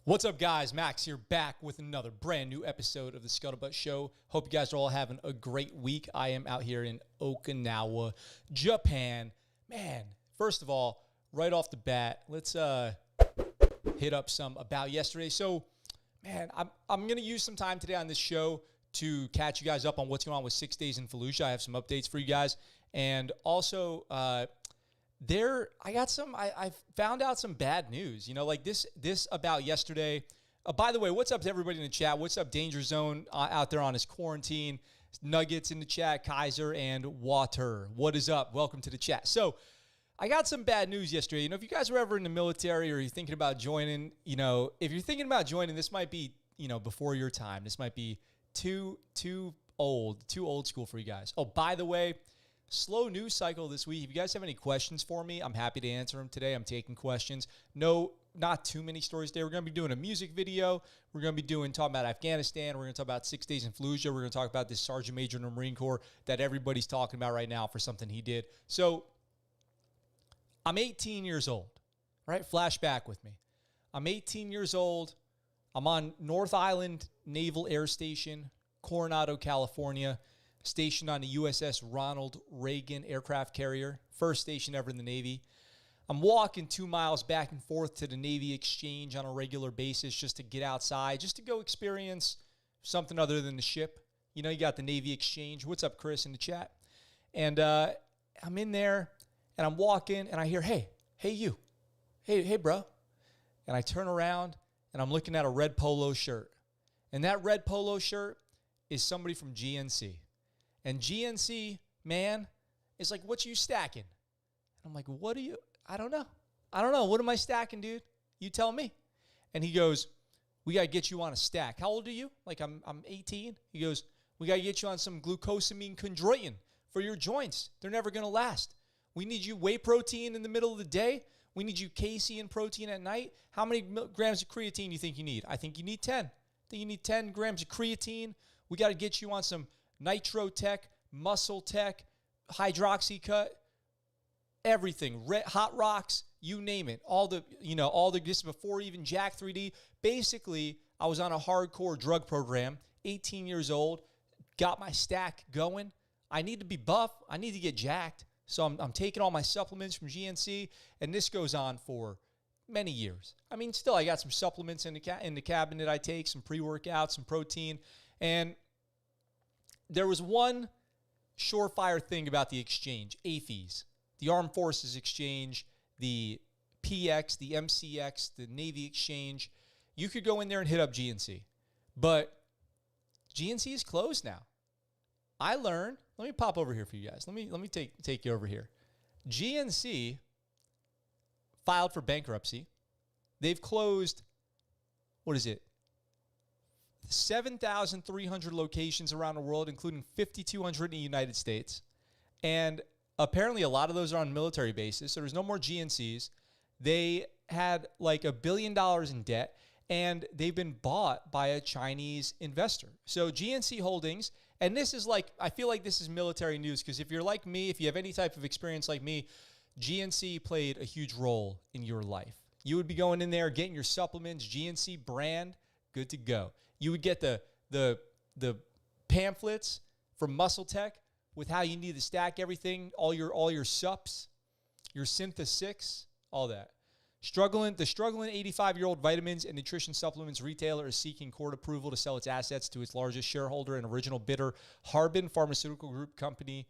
What's up, guys? Max here, back with another brand new episode of the ScuttleButt Show. Hope you guys are all having a great week. I am out here in Okinawa, Japan. Man, first of all, right off the bat, let's hit up some about yesterday. So, man, I'm going to use some time today on this show to catch you guys up on what's going on with 6 days in Fallujah. I have some updates for you guys. And also, I found out some bad news, like this about yesterday. By the way, what's up to everybody in the chat? What's up, Danger Zone out there on his quarantine? Nuggets in the chat, Kaiser and Water. What is up? Welcome to the chat. So I got some bad news yesterday. If you guys were ever in the military or you're thinking about joining, if you're thinking about joining, this might be, before your time. This might be too old school for you guys. Oh, by the way, slow news cycle this week. If you guys have any questions for me, I'm happy to answer them today. I'm taking questions. No, not too many stories today. We're going to be doing a music video. We're going to be talking about Afghanistan. We're going to talk about 6 days in Fallujah. We're going to talk about this Sergeant Major in the Marine Corps that everybody's talking about right now for something he did. So I'm 18 years old, right? Flashback with me. I'm 18 years old. I'm on North Island Naval Air Station, Coronado, California, stationed on the USS Ronald Reagan aircraft carrier, first station ever in the Navy. I'm walking 2 miles back and forth to the Navy Exchange on a regular basis just to get outside, just to go experience something other than the ship. You got the Navy Exchange. What's up, Chris, in the chat? And I'm in there, and I'm walking, and I hear, hey, you. Hey, bro. And I turn around, and I'm looking at a red polo shirt. And that red polo shirt is somebody from GNC. And GNC, man, is like, what you stacking? And I'm like, what are you? I don't know. What am I stacking, dude? You tell me. And he goes, we got to get you on a stack. How old are you? Like, I'm 18. He goes, we got to get you on some glucosamine chondroitin for your joints. They're never going to last. We need you whey protein in the middle of the day. We need you casein protein at night. How many grams of creatine do you think you need? I think you need 10. I think you need 10 grams of creatine. We got to get you on some Nitro Tech, Muscle Tech, Hydroxy Cut, everything, Hot Rocks, you name it. All the this before even Jack 3D. Basically, I was on a hardcore drug program, 18 years old, got my stack going. I need to be buff. I need to get jacked. So I'm taking all my supplements from GNC, and this goes on for many years. I mean, still, I got some supplements in the cabinet I take, some pre-workouts, some protein, and there was one surefire thing about the exchange, AFES, the Armed Forces Exchange, the PX, the MCX, the Navy Exchange. You could go in there and hit up GNC, but GNC is closed now. I learned, let me pop over here for you guys. Let me take you over here. GNC filed for bankruptcy. They've closed, 7,300 locations around the world, including 5,200 in the United States. And apparently a lot of those are on military bases, so there's no more GNCs. They had like $1 billion in debt, and they've been bought by a Chinese investor. So GNC Holdings, and this is like, I feel like this is military news, because if you're like me, if you have any type of experience like me, GNC played a huge role in your life. You would be going in there, getting your supplements, GNC brand, good to go. You would get the pamphlets from Muscle Tech with how you need to stack everything, all your sups, your Syntha 6, all that. The struggling 85-year-old vitamins and nutrition supplements retailer is seeking court approval to sell its assets to its largest shareholder and original bidder, Harbin Pharmaceutical Group Company,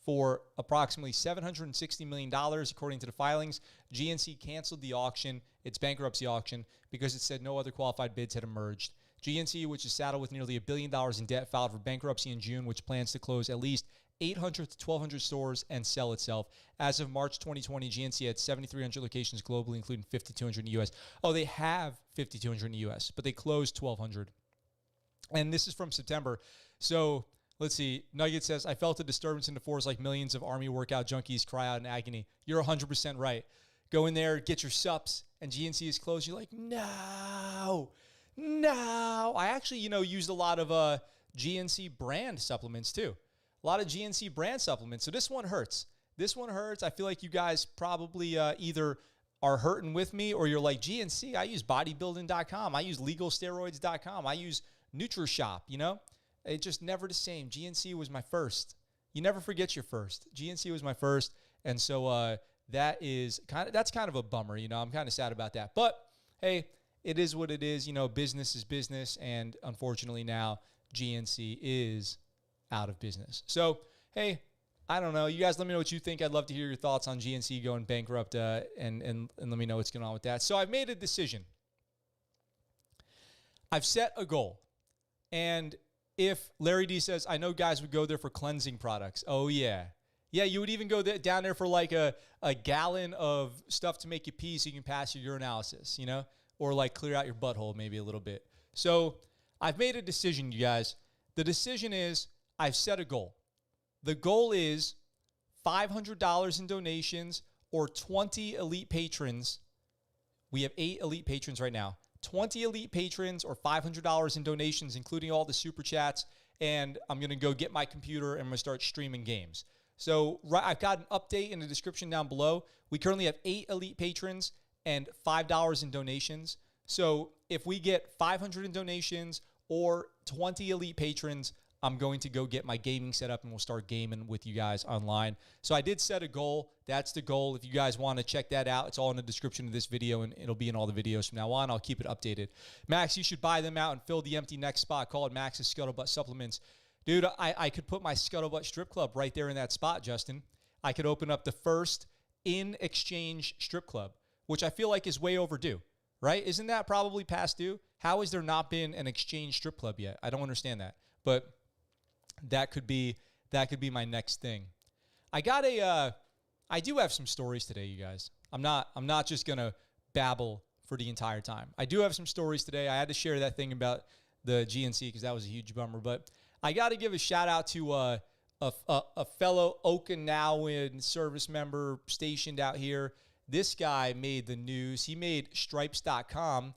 for approximately $760 million, according to the filings. GNC canceled the auction, its bankruptcy auction, because it said no other qualified bids had emerged. GNC, which is saddled with nearly $1 billion in debt, filed for bankruptcy in June, which plans to close at least 800 to 1,200 stores and sell itself. As of March 2020, GNC had 7,300 locations globally, including 5,200 in the U.S. Oh, they have 5,200 in the U.S., but they closed 1,200. And this is from September. So let's see. Nugget says, I felt a disturbance in the force like millions of Army workout junkies cry out in agony. You're 100% right. Go in there, get your sups, and GNC is closed. You're like, no. I actually, used a lot of GNC brand supplements too. A lot of GNC brand supplements. So this one hurts. I feel like you guys probably either are hurting with me or you're like, GNC, I use bodybuilding.com. I use legalsteroids.com. I use NutriShop, It's just never the same. GNC was my first. You never forget your first. GNC was my first. And so that's kind of a bummer, I'm kind of sad about that. But hey, it is what it is. Business is business. And unfortunately now GNC is out of business. So, hey, I don't know. You guys let me know what you think. I'd love to hear your thoughts on GNC going bankrupt and let me know what's going on with that. So I've made a decision. I've set a goal. And if Larry D says, I know guys would go there for cleansing products. Oh, yeah. Yeah, you would even go down there for like a gallon of stuff to make you pee so you can pass your urinalysis, or like clear out your butthole maybe a little bit. So I've made a decision, you guys. The decision is I've set a goal. The goal is $500 in donations or 20 elite patrons. We have 8 elite patrons right now. 20 elite patrons or $500 in donations, including all the super chats. And I'm going to go get my computer and I'm going to start streaming games. So I've got an update in the description down below. We currently have 8 elite patrons and $5 in donations. So if we get 500 in donations or 20 elite patrons, I'm going to go get my gaming set up and we'll start gaming with you guys online. So I did set a goal. That's the goal. If you guys want to check that out, it's all in the description of this video and it'll be in all the videos from now on. I'll keep it updated. Max, you should buy them out and fill the empty next spot called Max's ScuttleButt Supplements. Dude, I could put my ScuttleButt strip club right there in that spot, Justin. I could open up the first in-exchange strip club, which I feel like is way overdue, right? Isn't that probably past due? How has there not been an exchange strip club yet? I don't understand that. But that could be my next thing. I do have some stories today, you guys. I'm not just gonna babble for the entire time. I do have some stories today. I had to share that thing about the GNC because that was a huge bummer. But I got to give a shout out to a fellow Okinawan service member stationed out here. This guy made the news. He made stripes.com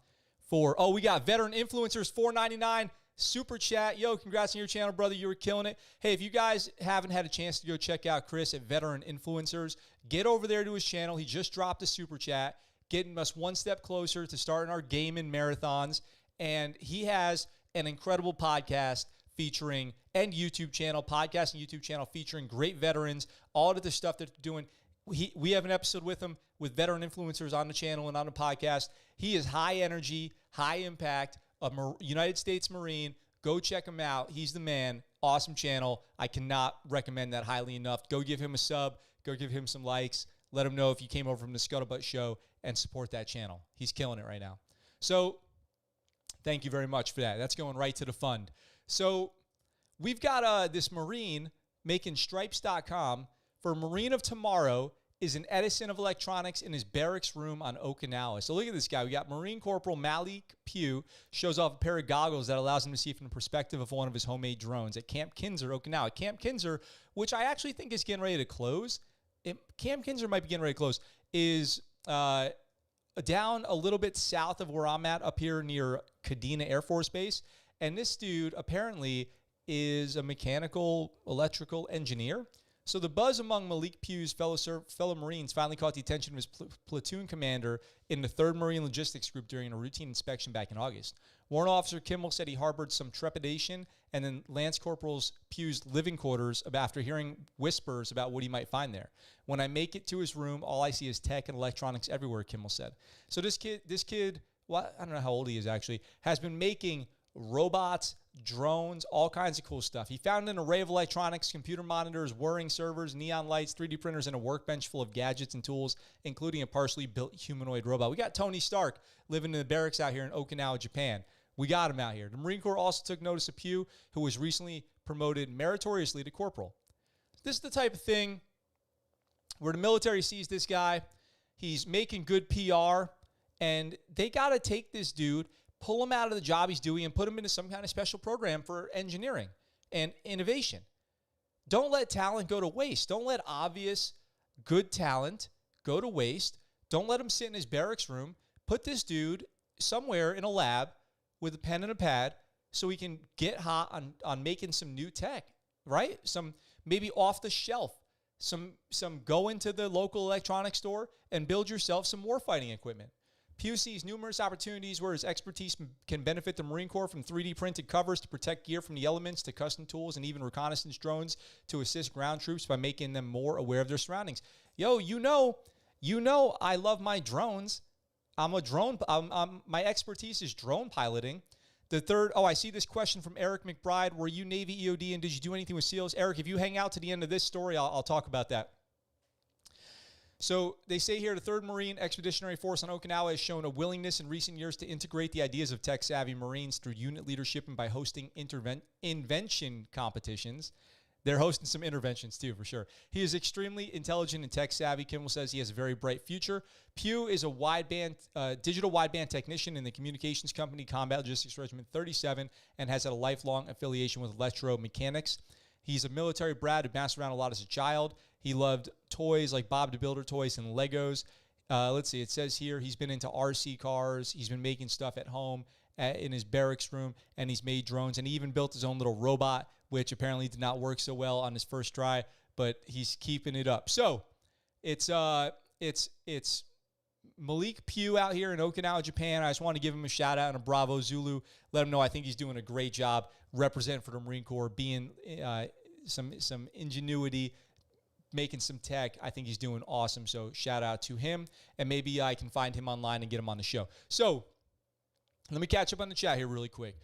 we got veteran influencers $4.99 super chat. Yo, congrats on your channel, brother. You were killing it. Hey, if you guys haven't had a chance to go check out Chris at Veteran Influencers, get over there to his channel. He just dropped a super chat, getting us one step closer to starting our gaming marathons. And he has an incredible podcast featuring YouTube channel featuring great veterans, all of the stuff that they're doing. We have an episode with him with veteran influencers on the channel and on the podcast. He is high energy, high impact, a United States Marine. Go check him out. He's the man. Awesome channel. I cannot recommend that highly enough. Go give him a sub. Go give him some likes. Let him know if you came over from the ScuttleButt Show and support that channel. He's killing it right now. So thank you very much for that. That's going right to the fund. So we've got this Marine making stripes.com for Marine of Tomorrow is an Edison of electronics in his barracks room on Okinawa. So look at this guy. We got Marine Corporal Malik Pugh shows off a pair of goggles that allows him to see from the perspective of one of his homemade drones at Camp Kinser, Okinawa. Camp Kinser, which I actually think is getting ready to close. Camp Kinser might be getting ready to close, is down a little bit south of where I'm at, up here near Kadena Air Force Base. And this dude apparently is a mechanical electrical engineer. So the buzz among Malik Pugh's fellow Marines finally caught the attention of his platoon commander in the 3rd Marine Logistics Group during a routine inspection back in August. Warrant Officer Kimmel said he harbored some trepidation and then Lance Corporal Pugh's living quarters after hearing whispers about what he might find there. When I make it to his room, all I see is tech and electronics everywhere, Kimmel said. So this kid, well, I don't know how old he is actually, has been making robots, drones, all kinds of cool stuff. He found an array of electronics, computer monitors, whirring servers, neon lights, 3D printers, and a workbench full of gadgets and tools, including a partially built humanoid robot. We got Tony Stark living in the barracks out here in Okinawa, Japan. We got him out here. The Marine Corps also took notice of Pugh, who was recently promoted meritoriously to corporal. This is the type of thing where the military sees this guy, he's making good PR, and they got to take this dude, pull him out of the job he's doing, and put him into some kind of special program for engineering and innovation. Don't let talent go to waste. Don't let obvious good talent go to waste. Don't let him sit in his barracks room. Put this dude somewhere in a lab with a pen and a pad so he can get hot on making some new tech, right? Some maybe off the shelf. Some go into the local electronics store and build yourself some warfighting equipment. Pew sees numerous opportunities where his expertise can benefit the Marine Corps, from 3D printed covers to protect gear from the elements to custom tools and even reconnaissance drones to assist ground troops by making them more aware of their surroundings. Yo, you know I love my drones. I'm a drone. My expertise is drone piloting. The third, I see this question from Eric McBride. Were you Navy EOD and did you do anything with SEALs? Eric, if you hang out to the end of this story, I'll talk about that. So they say here, the 3rd Marine Expeditionary Force on Okinawa has shown a willingness in recent years to integrate the ideas of tech-savvy Marines through unit leadership and by hosting invention competitions. They're hosting some interventions too, for sure. He is extremely intelligent and tech-savvy. Kimmel says he has a very bright future. Pew is a digital wideband technician in the communications company Combat Logistics Regiment 37 and has had a lifelong affiliation with electromechanics. He's a military brat who bounced around a lot as a child. He loved toys like Bob the Builder toys and Legos. Let's see, it says here he's been into RC cars. He's been making stuff at home in his barracks room, and he's made drones, and he even built his own little robot, which apparently did not work so well on his first try, but he's keeping it up. So it's Malik Pugh out here in Okinawa, Japan. I just want to give him a shout out and a bravo Zulu. Let him know I think he's doing a great job representing for the Marine Corps, being some ingenuity, making some tech. I think he's doing awesome. So shout out to him, and maybe I can find him online and get him on the show. So let me catch up on the chat here really quick.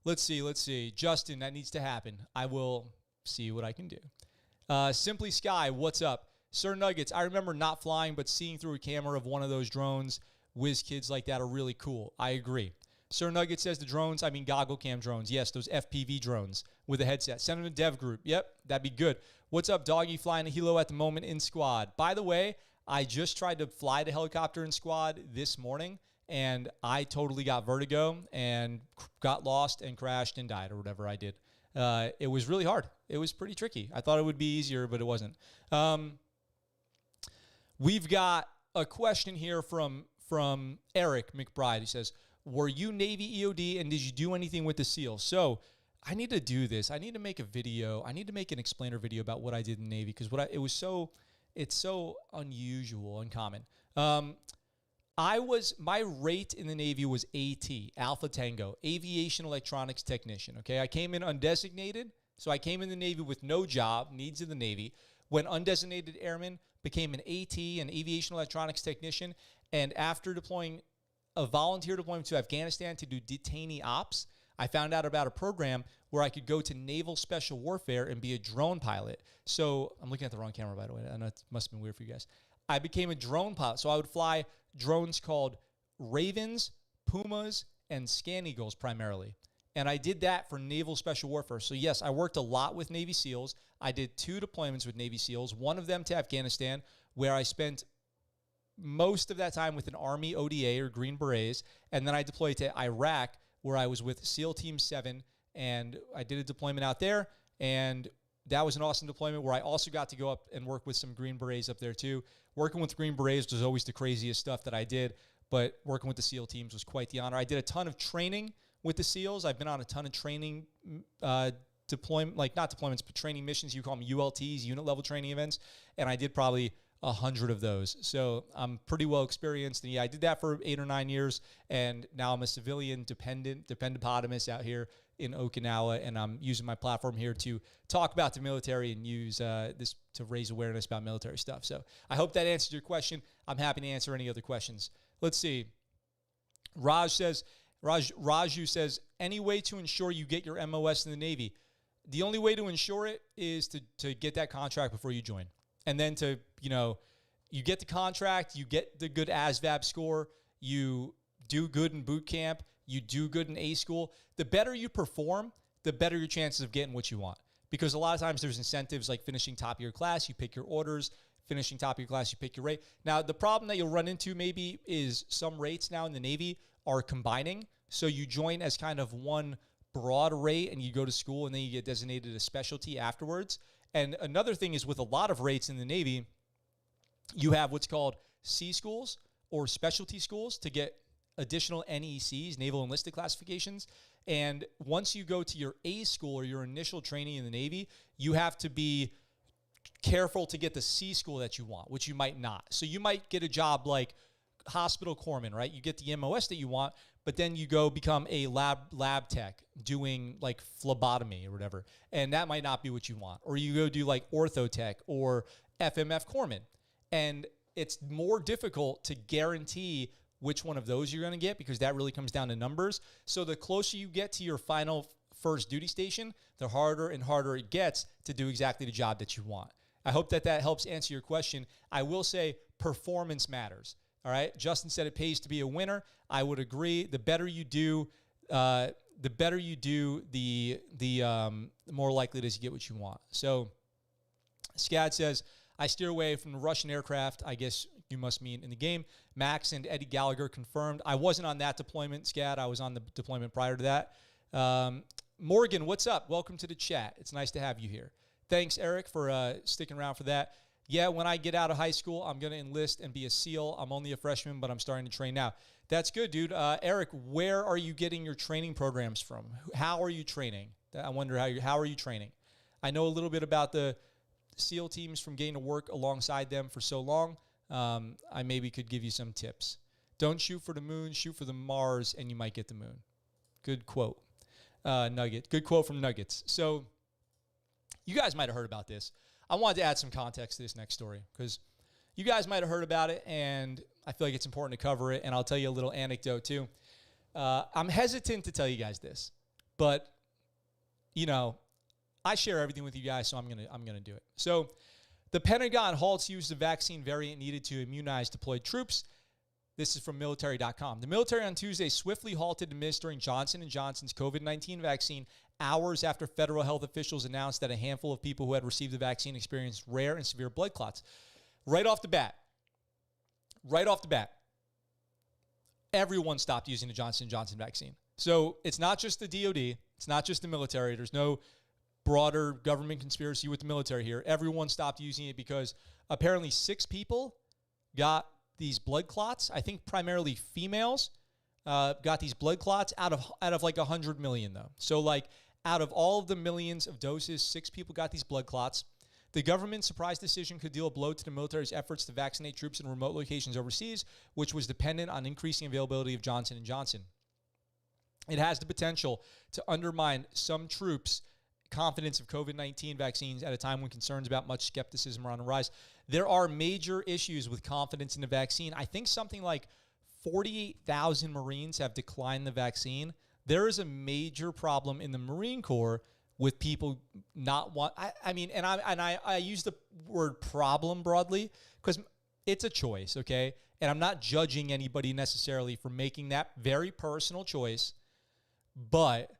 Let's see. Justin, that needs to happen. I will see what I can do. Simply Sky, what's up? Sir Nuggets, I remember not flying, but seeing through a camera of one of those drones, whiz kids like that are really cool. I agree. Sir Nugget says the drones, I mean goggle cam drones. Yes, those FPV drones with a headset. Send them to dev group. Yep, that'd be good. What's up, Doggy? Flying a helo at the moment in squad. By the way, I just tried to fly the helicopter in squad this morning, and I totally got vertigo and got lost and crashed and died or whatever I did. It was really hard. It was pretty tricky. I thought it would be easier, but it wasn't. We've got a question here from Eric McBride. He says, were you Navy EOD and did you do anything with the SEALs? So I need to do this. I need to make a video. I need to make an explainer video about what I did in the Navy because it's so unusual, uncommon. My rate in the Navy was AT, Alpha Tango, Aviation Electronics Technician. Okay, I came in undesignated, so I came in the Navy with no job, needs of the Navy. When undesignated airman, became an AT, an Aviation Electronics Technician, and after deploying a volunteer deployment to Afghanistan to do detainee ops, I found out about a program where I could go to Naval Special Warfare and be a drone pilot. So I'm looking at the wrong camera, by the way. I know it must have been weird for you guys. I became a drone pilot. So I would fly drones called Ravens, Pumas, and Scan Eagles primarily. And I did that for Naval Special Warfare. So yes, I worked a lot with Navy SEALs. I did 2 deployments with Navy SEALs, one of them to Afghanistan, where I spent most of that time with an Army ODA or Green Berets. And then I deployed to Iraq, where I was with SEAL Team 7, and I did a deployment out there, and that was an awesome deployment where I also got to go up and work with some Green Berets up there too. Working with Green Berets was always the craziest stuff that I did, but working with the SEAL teams was quite the honor. I did a ton of training with the SEALs. I've been on a ton of training deployment, like not deployments, but training missions. You call them ULTs, unit level training events, and I did probably 100 of those. So I'm pretty well experienced. And yeah, I did that for 8 or 9 years. And now I'm a civilian dependopotamus out here in Okinawa. And I'm using my platform here to talk about the military and use this to raise awareness about military stuff. So I hope that answered your question. I'm happy to answer any other questions. Let's see. Raju says, any way to ensure you get your MOS in the Navy? The only way to ensure it is to get that contract before you join. And then you get the contract, you get the good ASVAB score, you do good in boot camp, you do good in A school. The better you perform, the better your chances of getting what you want. because a lot of times there's incentives like finishing top of your class, you pick your orders, finishing top of your class, you pick your rate. Now, the problem that you'll run into maybe is some rates now in the Navy are combining. So you join as kind of one broad rate and you go to school and then you get designated a specialty afterwards. And another thing is with a lot of rates in the Navy, you have what's called C schools or specialty schools to get additional NECs, Naval Enlisted Classifications. And once you go to your A school or your initial training in the Navy, you have to be careful to get the C school that you want, which you might not. So you might get a job like hospital corpsman, right? You get the MOS that you want, but then you go become a lab tech doing like phlebotomy or whatever. And that might not be what you want. Or you go do like ortho tech or FMF corpsman. And it's more difficult to guarantee which one of those you're going to get because that really comes down to numbers. So the closer you get to your final first duty station, the harder and harder it gets to do exactly the job that you want. I hope that helps answer your question. I will say performance matters. All right. Justin said it pays to be a winner. I would agree. The better you do, the more likely it is you get what you want. So Scad says, I steer away from the Russian aircraft. I guess you must mean in the game. Max and Eddie Gallagher confirmed. I wasn't on that deployment, Scad. I was on the deployment prior to that. Morgan, what's up? Welcome to the chat. It's nice to have you here. Thanks, Eric, for sticking around for that. Yeah, when I get out of high school, I'm going to enlist and be a SEAL. I'm only a freshman, but I'm starting to train now. That's good, dude. Eric, where are you getting your training programs from? How are you training? I wonder how are you training? I know a little bit about the SEAL teams from getting to work alongside them for so long. I maybe could give you some tips. Don't shoot for the moon, shoot for the Mars, and you might get the moon. Good quote. Nugget. Good quote from Nuggets. So you guys might have heard about this. I wanted to add some context to this next story because you guys might have heard about it, and I feel like it's important to cover it, and I'll tell you a little anecdote too. I'm hesitant to tell you guys this, but, you know, I share everything with you guys, so I'm gonna do it. So the Pentagon halts use of vaccine variant needed to immunize deployed troops. This is from military.com. The military on Tuesday swiftly halted administering Johnson & Johnson's COVID-19 vaccine hours after federal health officials announced that a handful of people who had received the vaccine experienced rare and severe blood clots. Right off the bat, everyone stopped using the Johnson & Johnson vaccine. So it's not just the DOD. It's not just the military. There's no broader government conspiracy with the military here. Everyone stopped using it because apparently 6 people got these blood clots. I think primarily females got these blood clots out of like 100 million though. So like out of all of the millions of doses, 6 people got these blood clots. The government's surprise decision could deal a blow to the military's efforts to vaccinate troops in remote locations overseas, which was dependent on increasing availability of Johnson & Johnson. It has the potential to undermine some troops' confidence of COVID-19 vaccines at a time when concerns about much skepticism are on the rise. There are major issues with confidence in the vaccine. I think something like 48,000 Marines have declined the vaccine. There is a major problem in the Marine Corps with people not want. I use the word problem broadly because it's a choice, okay? And I'm not judging anybody necessarily for making that very personal choice, but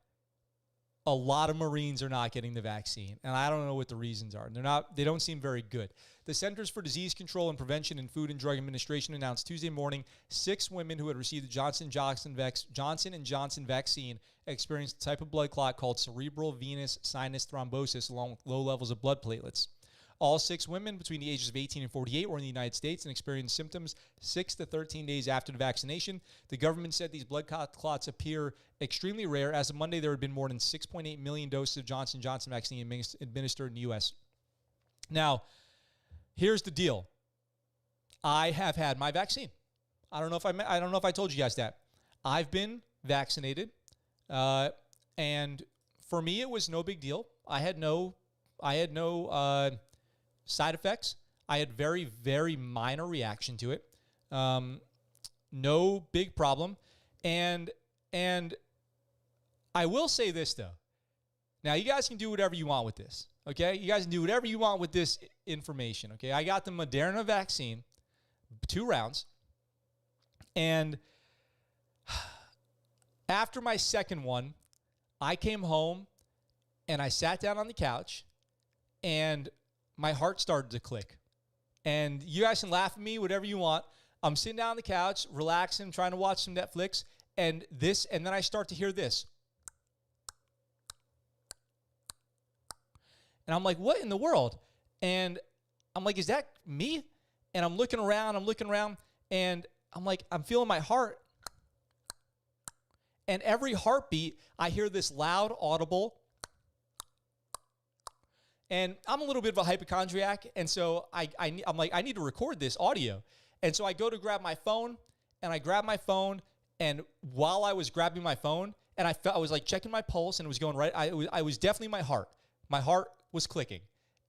a lot of Marines are not getting the vaccine, and I don't know what the reasons are. They don't seem very good. The Centers for Disease Control and Prevention and Food and Drug Administration announced Tuesday morning 6 women who had received the Johnson & Johnson vaccine experienced a type of blood clot called cerebral venous sinus thrombosis along with low levels of blood platelets. All 6 women between the ages of 18 and 48 were in the United States and experienced symptoms 6 to 13 days after the vaccination. The government said these blood clots appear extremely rare. As of Monday, there had been more than 6.8 million doses of Johnson & Johnson vaccine administered in the U.S. Now, here's the deal. I have had my vaccine. I don't know if I told you guys that. I've been vaccinated, and for me, it was no big deal. I had no side effects. I had very, very minor reaction to it. No big problem. And I will say this, though. Now, you guys can do whatever you want with this, okay? You guys can do whatever you want with this information, okay? I got the Moderna vaccine, 2 rounds, and after my second one, I came home, And I sat down on the couch, and my heart started to click. And you guys can laugh at me, whatever you want. I'm sitting down on the couch, relaxing, trying to watch some Netflix, and then I start to hear this. And I'm like, what in the world? And I'm like, is that me? And I'm looking around, and I'm like, I'm feeling my heart. And every heartbeat, I hear this loud, audible. And I'm a little bit of a hypochondriac, and so I'm like, I need to record this audio. And so I go to grab my phone, and while I was grabbing my phone, and I was like checking my pulse, and it was going right. I was definitely my heart. My heart was clicking.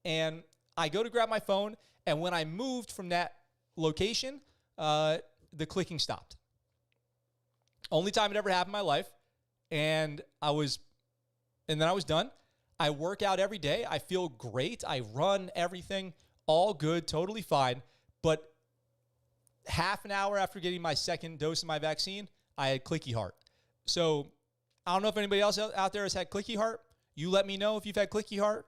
And I go to grab my phone, and when I moved from that location, the clicking stopped. Only time it ever happened in my life. And then I was done. I work out every day. I feel great. I run everything, all good, totally fine. But half an hour after getting my second dose of my vaccine, I had clicky heart. So I don't know if anybody else out there has had clicky heart. You let me know if you've had clicky heart.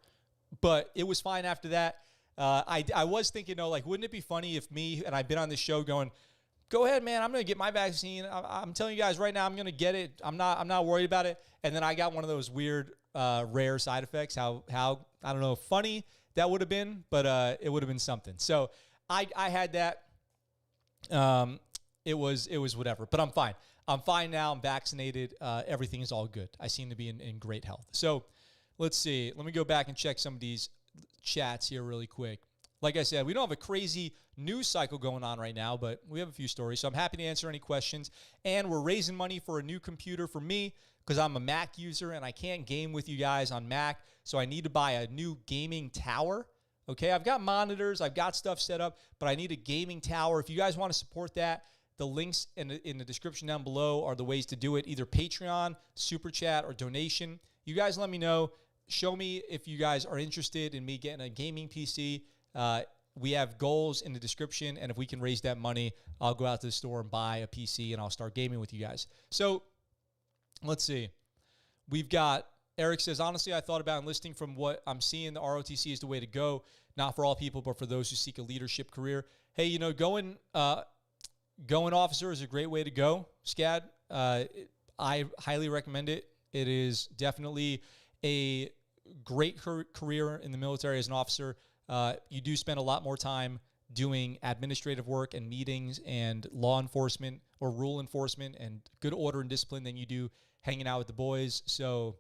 But it was fine after that. I was thinking, like, wouldn't it be funny if me, and I've been on this show going, go ahead, man, I'm going to get my vaccine. I'm telling you guys right now, I'm going to get it. I'm not worried about it. And then I got one of those weird, rare side effects. How I don't know, funny that would have been, but it would have been something. So I had that. It was whatever, but I'm fine. I'm fine now. I'm vaccinated. Everything is all good. I seem to be in great health. So let's see. Let me go back and check some of these chats here really quick. Like I said, we don't have a crazy news cycle going on right now, but we have a few stories. So I'm happy to answer any questions. And we're raising money for a new computer for me because I'm a Mac user and I can't game with you guys on Mac. So I need to buy a new gaming tower. Okay, I've got monitors, I've got stuff set up, but I need a gaming tower. If you guys want to support that, the links in the description down below are the ways to do it, either Patreon, Super Chat, or donation. You guys let me know. Show me if you guys are interested in me getting a gaming PC. We have goals in the description, and if we can raise that money, I'll go out to the store and buy a PC, and I'll start gaming with you guys. So let's see. We've got, Eric says, honestly, I thought about enlisting. From what I'm seeing, the ROTC is the way to go, not for all people, but for those who seek a leadership career. Hey, going officer is a great way to go, Scad. I highly recommend it. It is definitely a great career in the military as an officer. You do spend a lot more time doing administrative work and meetings and law enforcement or rule enforcement and good order and discipline than you do hanging out with the boys. So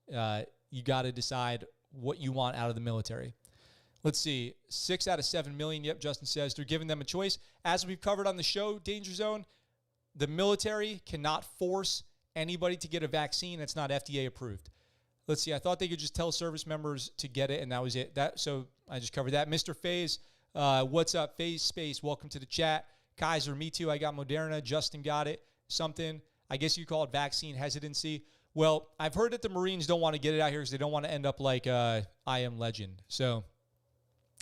you got to decide what you want out of the military. Let's see. 6 out of 7 million. Yep, Justin says they're giving them a choice. As we've covered on the show, Danger Zone, the military cannot force anybody to get a vaccine that's not FDA approved. Let's see. I thought they could just tell service members to get it, and that was it. So I just covered that. Mr. Faze, what's up? Faze Space, welcome to the chat. Kaiser, me too. I got Moderna. Justin got it. Something. I guess you call it vaccine hesitancy. Well, I've heard that the Marines don't want to get it out here because they don't want to end up like I Am Legend. So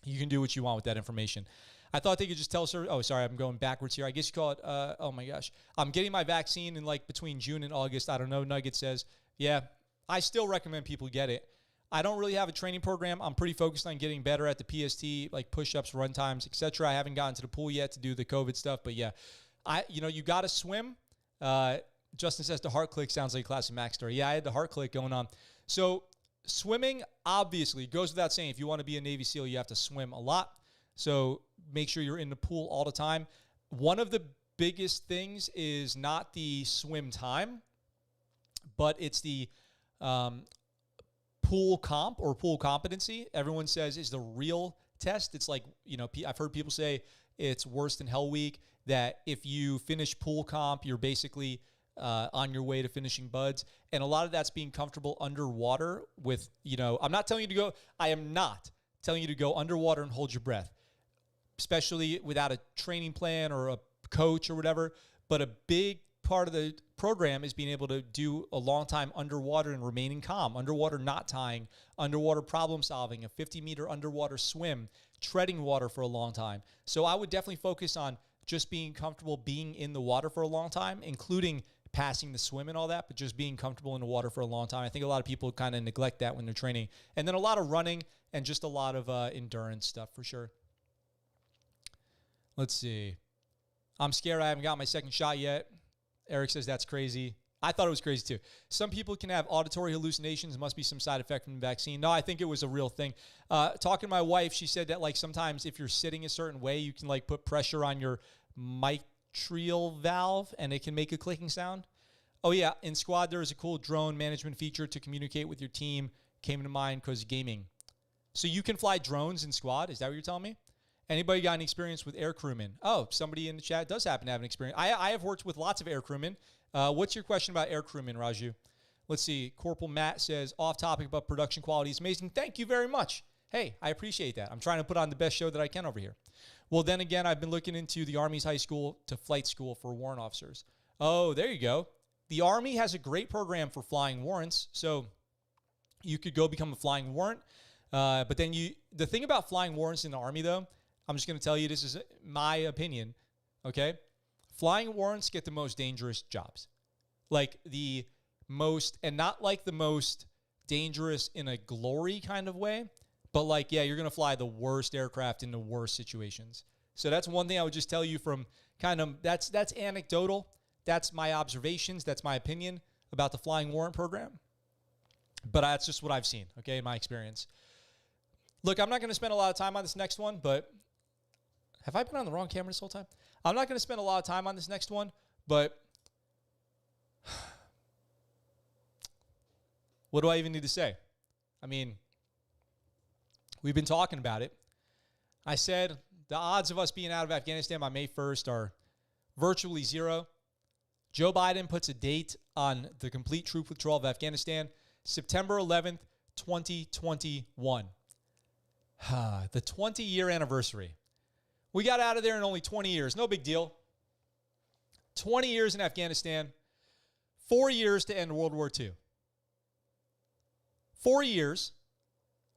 you can do what you want with that information. I thought they could just tell service. Oh, sorry, I'm going backwards here. I guess you call it. Oh my gosh, I'm getting my vaccine in like between June and August. I don't know. Nugget says, yeah. I still recommend people get it. I don't really have a training program. I'm pretty focused on getting better at the PST, like push-ups, run times, etc. I haven't gotten to the pool yet to do the COVID stuff, but yeah, you got to swim. Justin says the heart click sounds like a classic Mac story. Yeah, I had the heart click going on. So swimming obviously goes without saying. If you want to be a Navy SEAL, you have to swim a lot. So make sure you're in the pool all the time. One of the biggest things is not the swim time, but it's the pool comp or pool competency. Everyone says is the real test. It's like, I've heard people say it's worse than Hell Week, that if you finish pool comp, you're basically on your way to finishing buds. And a lot of that's being comfortable underwater with, I'm not telling you to go, I am not telling you to go underwater and hold your breath, especially without a training plan or a coach or whatever. But a big part of the program is being able to do a long time underwater and remaining calm, underwater knot tying, underwater problem solving, a 50-meter underwater swim, treading water for a long time. So I would definitely focus on just being comfortable being in the water for a long time, including passing the swim and all that, but just being comfortable in the water for a long time. I think a lot of people kind of neglect that when they're training. And then a lot of running and just a lot of endurance stuff for sure. Let's see. I'm scared I haven't got my second shot yet. Eric says that's crazy. I thought it was crazy too. Some people can have auditory hallucinations. Must be some side effect from the vaccine. No, I think it was a real thing. Talking to my wife, she said that like sometimes if you're sitting a certain way, you can like put pressure on your mitral valve and it can make a clicking sound. Oh yeah, in Squad there is a cool drone management feature to communicate with your team. Came to mind because gaming. So you can fly drones in Squad? Is that what you're telling me? Anybody got any experience with air crewmen? Oh, somebody in the chat does happen to have an experience. I have worked with lots of air crewmen. What's your question about air crewmen, Raju? Let's see. Corporal Matt says, off topic, but production quality is amazing. Thank you very much. Hey, I appreciate that. I'm trying to put on the best show that I can over here. Well, then again, I've been looking into the Army's high school to flight school for warrant officers. Oh, there you go. The Army has a great program for flying warrants. So you could go become a flying warrant. But then the thing about flying warrants in the Army, though, I'm just going to tell you, this is my opinion, okay? Flying warrants get the most dangerous jobs. Like the most, and not like the most dangerous in a glory kind of way, but like, yeah, you're going to fly the worst aircraft in the worst situations. So that's one thing I would just tell you from kind of, that's anecdotal. That's my observations. That's my opinion about the flying warrant program. But that's just what I've seen, okay, in my experience. Look, I'm not going to spend a lot of time on this next one, but have I been on the wrong camera this whole time? I'm not going to spend a lot of time on this next one, but what do I even need to say? I mean, we've been talking about it. I said the odds of us being out of Afghanistan by May 1st are virtually zero. Joe Biden puts a date on the complete troop withdrawal of Afghanistan, September 11th, 2021. The 20-year anniversary. We got out of there in only 20 years. No big deal. 20 years in Afghanistan. 4 years to end World War II. 4 years,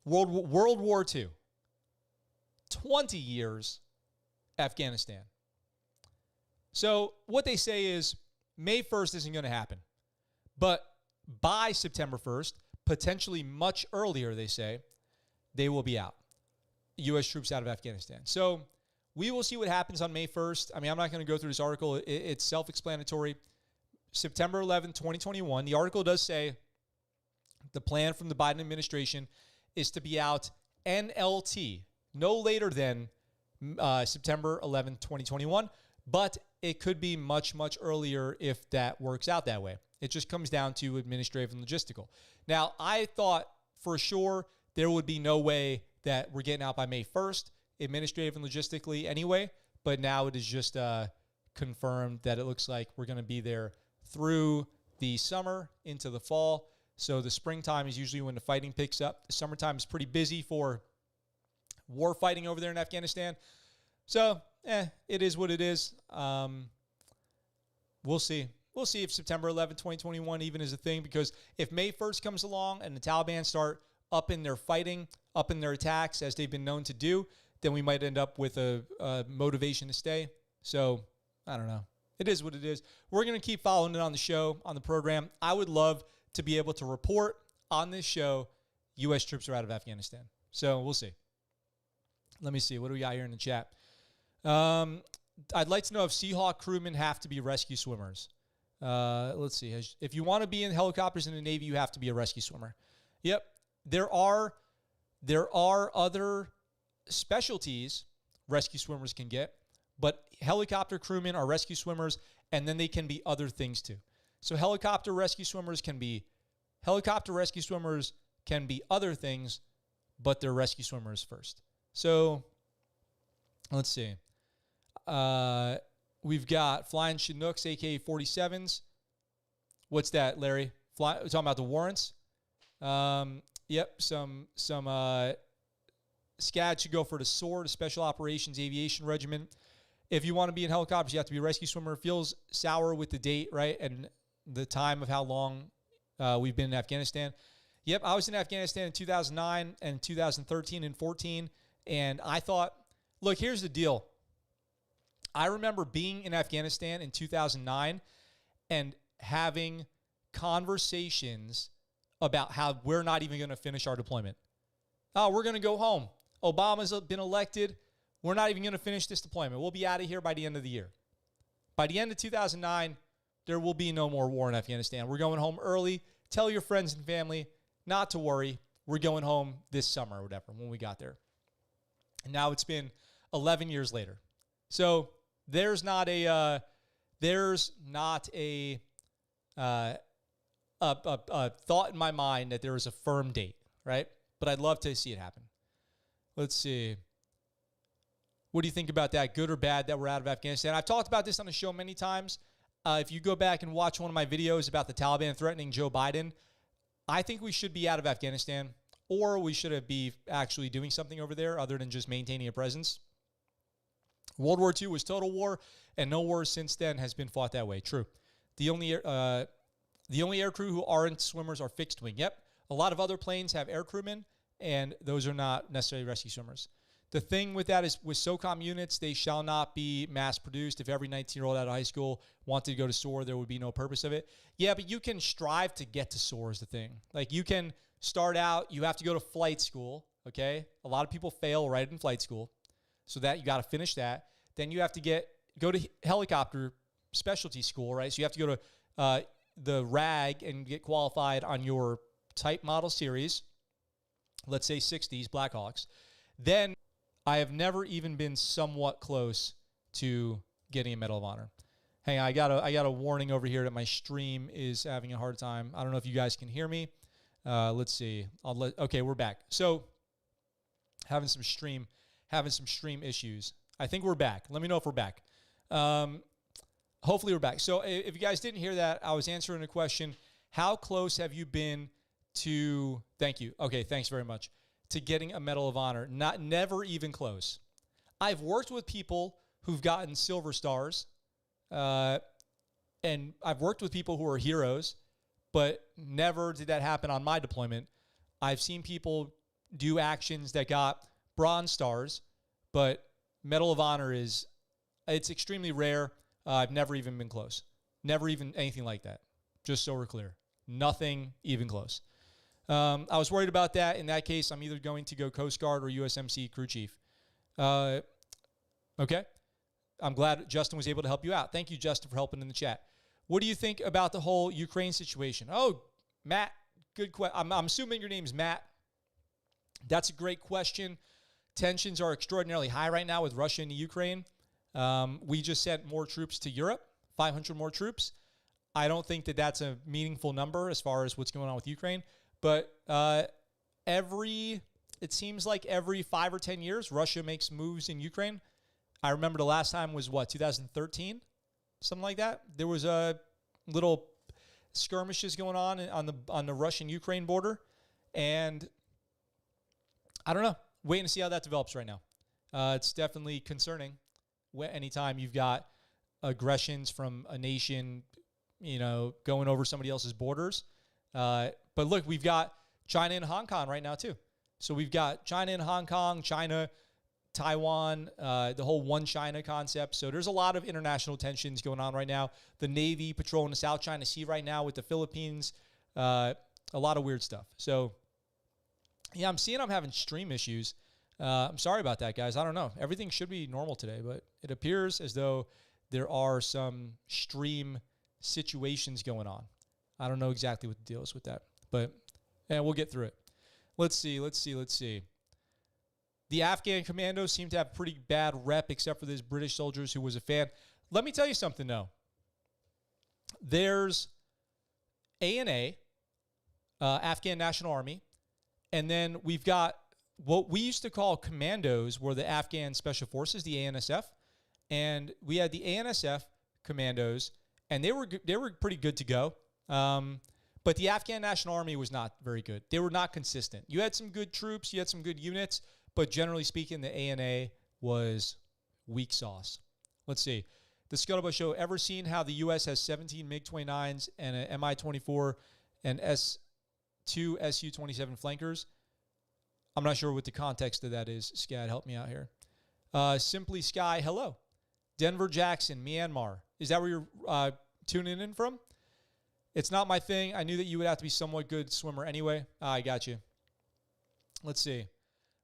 World War II. 20 years, Afghanistan. So what they say is May 1st isn't going to happen. But by September 1st, potentially much earlier, they say, they will be out. U.S. troops out of Afghanistan. So we will see what happens on May 1st. I mean, I'm not going to go through this article. It's self-explanatory. September 11th, 2021. The article does say the plan from the Biden administration is to be out NLT, no later than September 11th, 2021. But it could be much, much earlier if that works out that way. It just comes down to administrative and logistical. Now, I thought for sure there would be no way that we're getting out by May 1st, administrative and logistically anyway, but now it is just confirmed that it looks like we're going to be there through the summer into the fall. So the springtime is usually when the fighting picks up. The summertime is pretty busy for war fighting over there in Afghanistan. So, it is what it is. We'll see. We'll see if September 11th, 2021 even is a thing, because if May 1st comes along and the Taliban start up in their fighting, up in their attacks, as they've been known to do, then we might end up with a motivation to stay. So, I don't know. It is what it is. We're going to keep following it on the show, on the program. I would love to be able to report on this show, U.S. troops are out of Afghanistan. So, we'll see. Let me see. What do we got here in the chat? I'd like to know if Seahawk crewmen have to be rescue swimmers. Let's see. If you want to be in helicopters in the Navy, you have to be a rescue swimmer. Yep. There are other specialties rescue swimmers can get, but helicopter crewmen are rescue swimmers, and then they can be other things too. So helicopter rescue swimmers can be other things, but they're rescue swimmers first. So let's see. We've got flying Chinooks, AK-47s. What's that, Larry? We're talking about the warrants. Yep, some SCAD should go for the SWORD, a Special Operations Aviation Regiment. If you want to be in helicopters, you have to be a rescue swimmer. It feels sour with the date, right, and the time of how long we've been in Afghanistan. Yep, I was in Afghanistan in 2009 and 2013 and 14, and I thought, look, here's the deal. I remember being in Afghanistan in 2009, and having conversations about how we're not even going to finish our deployment. Oh, we're going to go home. Obama's been elected. We're not even going to finish this deployment. We'll be out of here by the end of the year. By the end of 2009, there will be no more war in Afghanistan. We're going home early. Tell your friends and family not to worry. We're going home this summer or whatever when we got there. And now it's been 11 years later. So there's not a thought in my mind that there is a firm date, right? But I'd love to see it happen. Let's see. What do you think about that? Good or bad that we're out of Afghanistan? I've talked about this on the show many times. If you go back and watch one of my videos about the Taliban threatening Joe Biden, I think we should be out of Afghanistan, or we should be actually doing something over there other than just maintaining a presence. World War II was total war, and no war since then has been fought that way. True. The only aircrew who aren't swimmers are fixed wing. Yep. A lot of other planes have air crewmen, and those are not necessarily rescue swimmers. The thing with that is with SOCOM units, they shall not be mass-produced. If every 19-year-old out of high school wanted to go to SOAR, there would be no purpose of it. Yeah, but you can strive to get to SOAR is the thing. Like, you can start out, you have to go to flight school, okay? A lot of people fail right in flight school, so that you got to finish that. Then you have to go to helicopter specialty school, right? So you have to go to the RAG and get qualified on your type model series, let's say 60s Blackhawks. Then I have never even been somewhat close to getting a Medal of Honor. Hang on, I got a warning over here that my stream is having a hard time. I don't know if you guys can hear me. Let's see. Okay, we're back. So having some stream issues. I think we're back. Let me know if we're back. Hopefully we're back. So if you guys didn't hear that, I was answering a question. How close have you been to? Thank you. Okay, thanks very much. To getting a Medal of Honor. Never even close. I've worked with people who've gotten silver stars, and I've worked with people who are heroes, but never did that happen on my deployment. I've seen people do actions that got bronze stars, but Medal of Honor it's extremely rare. I've never even been close. Never even anything like that. Just so we're clear. Nothing even close. I was worried about that. In that case, I'm either going to go Coast Guard or USMC crew chief. Okay. I'm glad Justin was able to help you out. Thank you, Justin, for helping in the chat. What do you think about the whole Ukraine situation? Oh, Matt, good question. I'm assuming your name's Matt. That's a great question. Tensions are extraordinarily high right now with Russia and Ukraine. We just sent more troops to Europe, 500 more troops. I don't think that that's a meaningful number as far as what's going on with Ukraine. But it seems like every 5 or 10 years, Russia makes moves in Ukraine. I remember the last time was 2013? Something like that. There was a little skirmishes going on the Russian-Ukraine border. And I don't know. Waiting to see how that develops right now. It's definitely concerning anytime you've got aggressions from a nation, going over somebody else's borders. But look, we've got China and Hong Kong right now too. So we've got China and Hong Kong, China, Taiwan, the whole one China concept. So there's a lot of international tensions going on right now. The Navy patrolling the South China Sea right now with the Philippines. A lot of weird stuff. So yeah, I'm having stream issues. I'm sorry about that, guys. I don't know. Everything should be normal today, but it appears as though there are some stream situations going on. I don't know exactly what the deal is with that, but we'll get through it. Let's see. The Afghan commandos seem to have pretty bad rep, except for this British soldiers who was a fan. Let me tell you something, though. There's ANA, Afghan National Army, and then we've got what we used to call commandos, were the Afghan Special Forces, the ANSF, and we had the ANSF commandos, and they were pretty good to go. But the Afghan National Army was not very good. They were not consistent. You had some good troops, you had some good units, but generally speaking, the ANA was weak sauce. Let's see. The ScuttleButt Show, ever seen how the U.S. has 17 MiG-29s and an Mi-24 and S2 Su-27 flankers? I'm not sure what the context of that is. Scad, help me out here. Simply Sky, hello. Denver Jackson, Myanmar. Is that where you're tuning in from? It's not my thing. I knew that you would have to be somewhat good swimmer anyway. I got you. Let's see.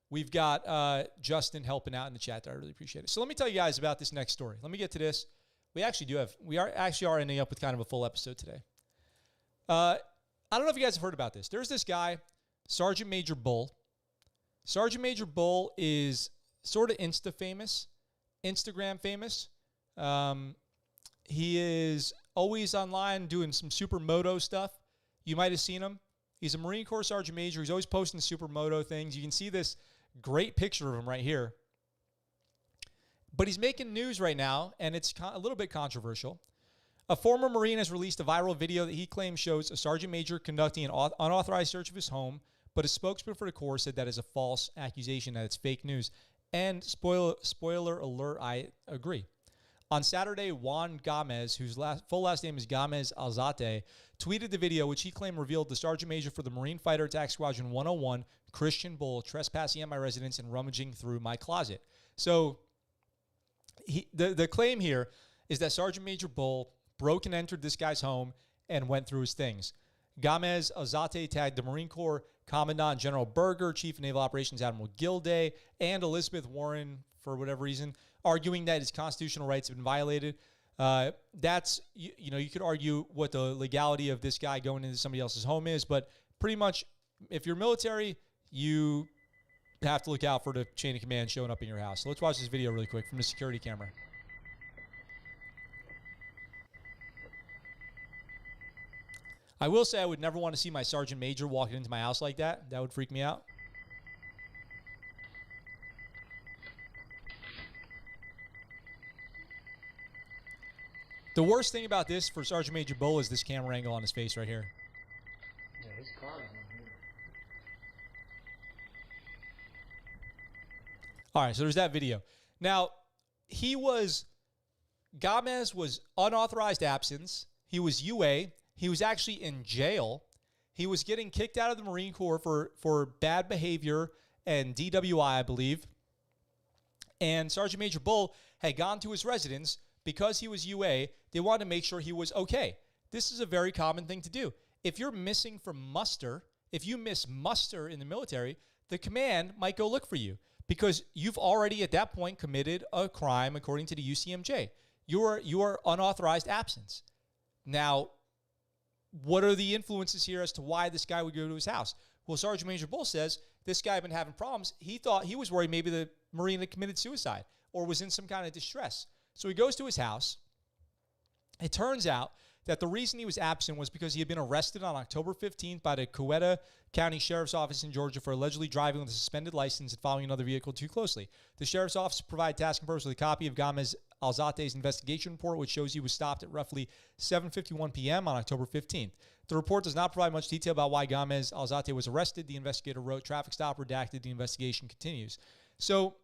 We've got Justin helping out in the chat there. I really appreciate it. So let me tell you guys about this next story. Let me get to this. We are ending up with kind of a full episode today. I don't know if you guys have heard about this. There's this guy, Sergeant Major Bull. Sergeant Major Bull is sort of Instagram famous. He is always online doing some supermoto stuff. You might have seen him. He's a Marine Corps Sergeant Major. He's always posting supermoto things. You can see this great picture of him right here. But he's making news right now, and it's a little bit controversial. A former Marine has released a viral video that he claims shows a Sergeant Major conducting an unauthorized search of his home, but a spokesman for the Corps said that is a false accusation, that it's fake news. And spoiler alert, I agree. On Saturday, Juan Gomez, whose full last name is Gomez Alzate, tweeted the video, which he claimed revealed the Sergeant Major for the Marine Fighter Attack Squadron 101, Christian Bull, trespassing at my residence and rummaging through my closet. So the claim here is that Sergeant Major Bull broke and entered this guy's home and went through his things. Gomez Alzate tagged the Marine Corps Commandant General Berger, Chief of Naval Operations Admiral Gilday, and Elizabeth Warren, for whatever reason, arguing that his constitutional rights have been violated. That's, you could argue what the legality of this guy going into somebody else's home is, but pretty much if you're military, you have to look out for the chain of command showing up in your house. So let's watch this video really quick from the security camera. I will say I would never want to see my Sergeant Major walking into my house like that. That would freak me out. The worst thing about this for Sergeant Major Bull is this camera angle on his face right here. Yeah, his car is on here. All right, so there's that video. Now, Gomez was unauthorized absence. He was UA. He was actually in jail. He was getting kicked out of the Marine Corps for bad behavior and DWI, I believe. And Sergeant Major Bull had gone to his residence because he was UA. They wanted to make sure he was okay. This is a very common thing to do. If you're missing from muster, if you miss muster in the military, the command might go look for you because you've already at that point committed a crime according to the UCMJ. You are unauthorized absence. Now, what are the influences here as to why this guy would go to his house? Well, Sergeant Major Bull says this guy had been having problems. He was worried maybe the Marine had committed suicide or was in some kind of distress. So he goes to his house. It turns out that the reason he was absent was because he had been arrested on October 15th by the Coweta County Sheriff's Office in Georgia for allegedly driving with a suspended license and following another vehicle too closely. The Sheriff's Office provided task and purpose with a copy of Gomez Alzate's investigation report, which shows he was stopped at roughly 7:51 p.m. on October 15th. The report does not provide much detail about why Gomez Alzate was arrested. The investigator wrote, "Traffic stop redacted. The investigation continues." So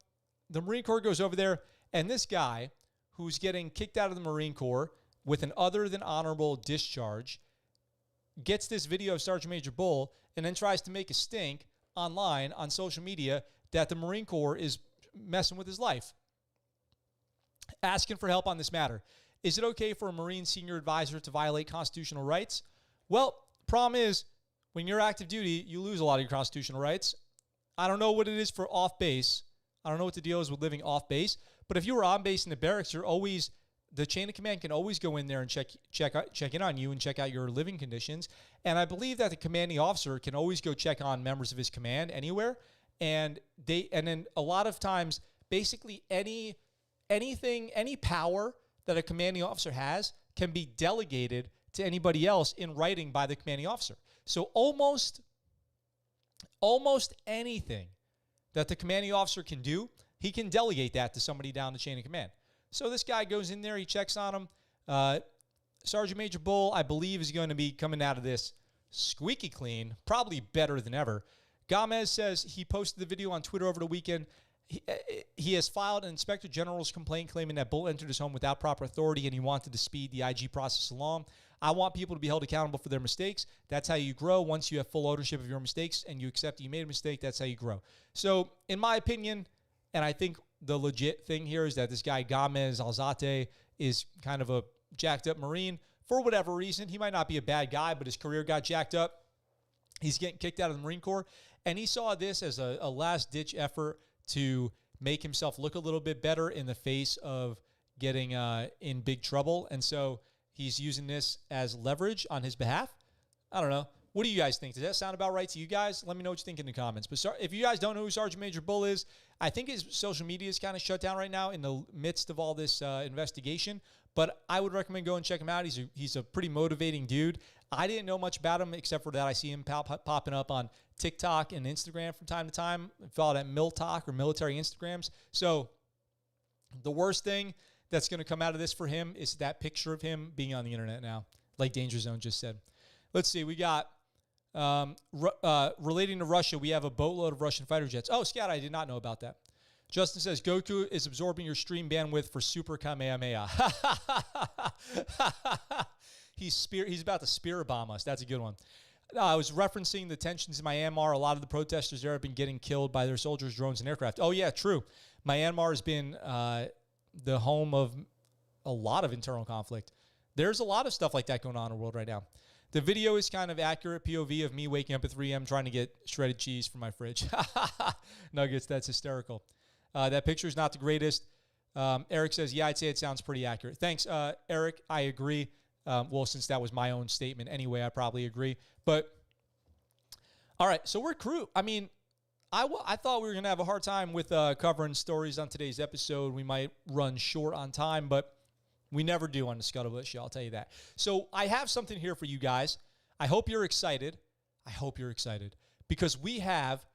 the Marine Corps goes over there, and this guy who's getting kicked out of the Marine Corps with an other than honorable discharge gets this video of Sergeant Major Bull and then tries to make a stink online on social media that the Marine Corps is messing with his life. Asking for help on this matter. Is it okay for a Marine senior advisor to violate constitutional rights? Well, problem is, when you're active duty, you lose a lot of your constitutional rights. I don't know what it is for off base. I don't know what the deal is with living off base. But if you were on base in the barracks, the chain of command can always go in there and check in on you and check out your living conditions. And I believe that the commanding officer can always go check on members of his command anywhere. And then a lot of times, basically any power that a commanding officer has can be delegated to anybody else in writing by the commanding officer. So almost anything that the commanding officer can do, he can delegate that to somebody down the chain of command. So this guy goes in there, he checks on him. Sergeant Major Bull, I believe, is going to be coming out of this squeaky clean, probably better than ever. Gomez says he posted the video on Twitter over the weekend. He has filed an inspector general's complaint claiming that Bull entered his home without proper authority and he wanted to speed the IG process along. I want people to be held accountable for their mistakes. That's how you grow. Once you have full ownership of your mistakes and you accept that you made a mistake, that's how you grow. So, in my opinion, and I think the legit thing here is that this guy, Gomez Alzate, is kind of a jacked up Marine for whatever reason, he might not be a bad guy, but his career got jacked up. He's getting kicked out of the Marine Corps, and he saw this as a last-ditch effort to make himself look a little bit better in the face of getting in big trouble. And so he's using this as leverage on his behalf. I don't know. What do you guys think? Does that sound about right to you guys? Let me know what you think in the comments. But if you guys don't know who Sergeant Major Bull is, I think his social media is kind of shut down right now in the midst of all this investigation. But I would recommend going and check him out. He's a pretty motivating dude. I didn't know much about him except for that I see him popping up on TikTok and Instagram from time to time. I follow that MilTalk or military Instagrams. So the worst thing that's going to come out of this for him is that picture of him being on the internet now, like Danger Zone just said. Let's see. We got relating to Russia, we have a boatload of Russian fighter jets. Oh, Scout, I did not know about that. Justin says, Goku is absorbing your stream bandwidth for Super Kamehameha. He's about to spirit bomb us. That's a good one. I was referencing the tensions in Myanmar. A lot of the protesters there have been getting killed by their soldiers, drones, and aircraft. Oh, yeah, true. Myanmar has been the home of a lot of internal conflict. There's a lot of stuff like that going on in the world right now. The video is kind of accurate POV of me waking up at 3 a.m. trying to get shredded cheese from my fridge. Nuggets, that's hysterical. That picture is not the greatest. Eric says, yeah, I'd say it sounds pretty accurate. Thanks, Eric. I agree. Well, since that was my own statement anyway, I probably agree. But, all right, so we're crew. I mean, I thought we were going to have a hard time with covering stories on today's episode. We might run short on time, but we never do on the ScuttleButt Show, I'll tell you that. So I have something here for you guys. I hope you're excited. Because we have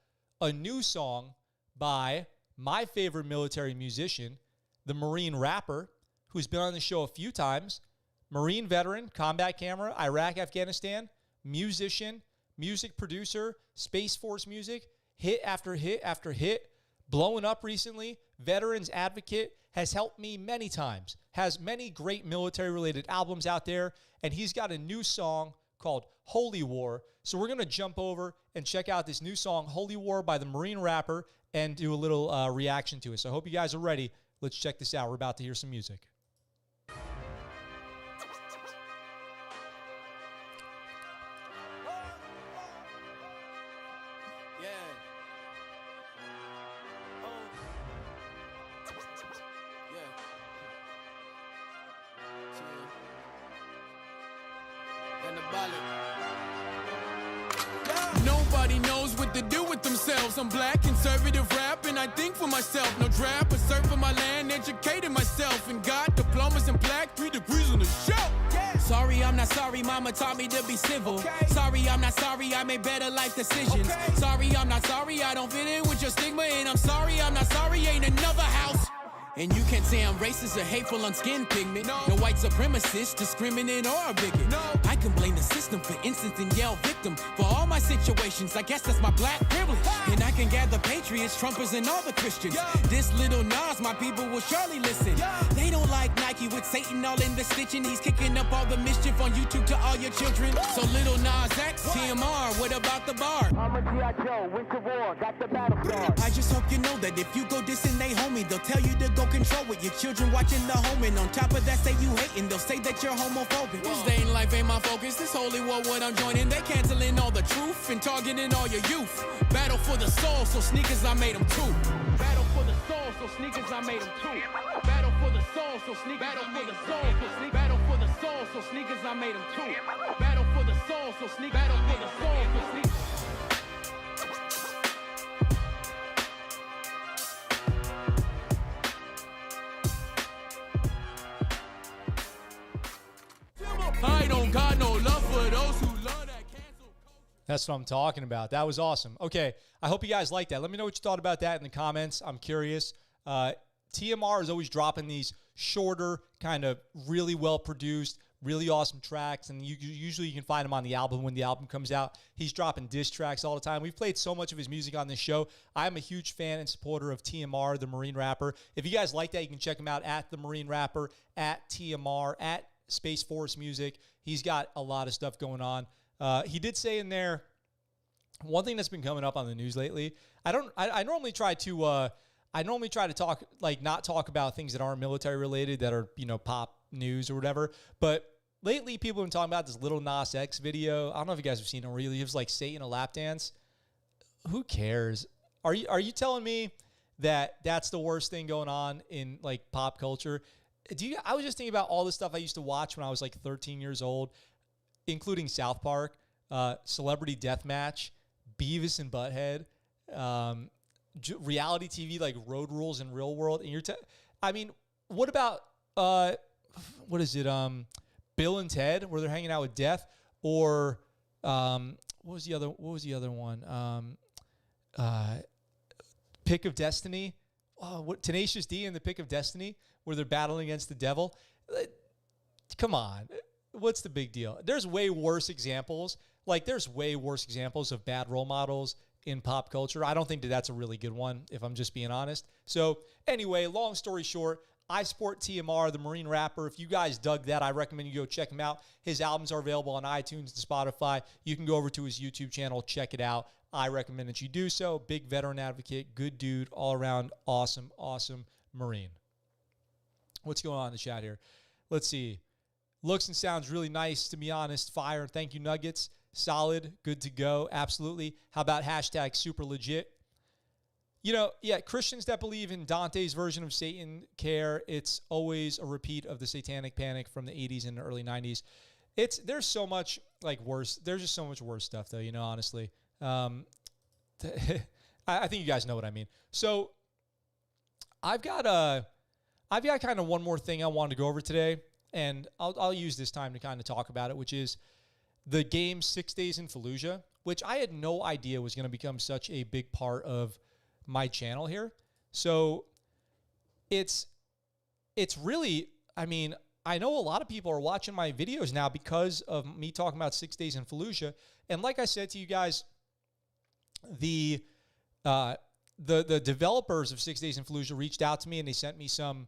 a new song by my favorite military musician, the Marine rapper, who's been on the show a few times, Marine veteran, combat camera, Iraq, Afghanistan, musician, music producer, Space Force music, hit after hit after hit, blowing up recently, veterans advocate, has helped me many times, has many great military-related albums out there, and he's got a new song called Holy War. So we're going to jump over and check out this new song, Holy War, by the Marine rapper, and do a little reaction to it. So I hope you guys are ready. Let's check this out. We're about to hear some music. Nobody knows what to do with themselves. I'm black, conservative rap, and I think for myself. No draft, but serve for my land, educated myself. And got diplomas in black, 3 degrees on the show. Yeah. Sorry, I'm not sorry, mama taught me to be civil. Okay. Sorry, I'm not sorry, I made better life decisions. Okay. Sorry, I'm not sorry, I don't fit in with your stigma. And I'm sorry, I'm not sorry, ain't another house. And you can't say I'm racist or hateful on skin pigment. No white supremacist, discriminant, or a bigot. No. I can blame the system for instance and yell victim. For all my situations, I guess that's my black privilege. And I can gather patriots, Trumpers, and all the Christians. Yeah. This little Nas, my people will surely listen. Yeah. They don't like Nike with Satan all in the stitching. He's kicking up all the mischief on YouTube to all your children. So little Nas X, TMR, what about the bar? I'm a G.I. Joe, winter war, got the battle scar. I just hope you know that if you go dissing they homie, they'll tell you to go control with your children watching the home, and on top of that say you hating, they'll say that you're homophobic. Stay in life ain't my focus, this holy war what I'm joining. They canceling all the truth and targeting all your youth. Battle for the soul, so sneakers I made them too. Battle for the soul, so sneakers I made them too. Battle for the soul, so sneakers battle for the soul, so sneakers. Battle for the soul, so sneakers I made them too. Battle for the soul, so sneakers. Battle for the soul, so sneakers. I don't got no love for those who love that cancel culture. That's what I'm talking about. That was awesome. Okay, I hope you guys like that. Let me know what you thought about that in the comments. I'm curious. TMR is always dropping these shorter, kind of really well-produced, really awesome tracks, and usually you can find him on the album when the album comes out. He's dropping diss tracks all the time. We've played so much of his music on this show. I'm a huge fan and supporter of TMR, the Marine rapper. If you guys like that, you can check him out at the Marine rapper, at TMR, at Space Force Music. He's got a lot of stuff going on. He did say in there, one thing that's been coming up on the news lately, I normally try to talk, like, not talk about things that aren't military related, that are, pop news or whatever. But lately people have been talking about this Little Nas X video. I don't know if you guys have seen it. Really, it was like Satan a lap dance. Who cares? Are you telling me that that's the worst thing going on in like pop culture? I was just thinking about all the stuff I used to watch when I was like 13 years old, including South Park, Celebrity Deathmatch, Beavis and Butthead, reality TV like Road Rules and Real World. And I mean, what about what is it? Bill and Ted, where they're hanging out with death, or what was the other one? Pick of Destiny. What Tenacious D and the Pick of Destiny, where they're battling against the devil. Come on. What's the big deal? There's way worse examples. Like, there's way worse examples of bad role models in pop culture. I don't think that that's a really good one, if I'm just being honest. So, anyway, long story short, I support TMR, the Marine rapper. If you guys dug that, I recommend you go check him out. His albums are available on iTunes and Spotify. You can go over to his YouTube channel, check it out. I recommend that you do so. Big veteran advocate, good dude, all around awesome, awesome Marine. What's going on in the chat here? Let's see. Looks and sounds really nice, to be honest. Fire. Thank you, Nuggets. Solid. Good to go. Absolutely. How about hashtag super legit? You know, yeah, Christians that believe in Dante's version of Satan care. It's always a repeat of the satanic panic from the 80s and the early 90s. There's so much like worse. There's just so much worse stuff, though, you know, honestly. I think you guys know what I mean. So I've got kind of one more thing I wanted to go over today, and I'll use this time to kind of talk about it, which is the game 6 Days in Fallujah, which I had no idea was going to become such a big part of my channel here. So it's really, I mean, I know a lot of people are watching my videos now because of me talking about 6 Days in Fallujah. And like I said to you guys, the developers of 6 Days in Fallujah reached out to me, and they sent me some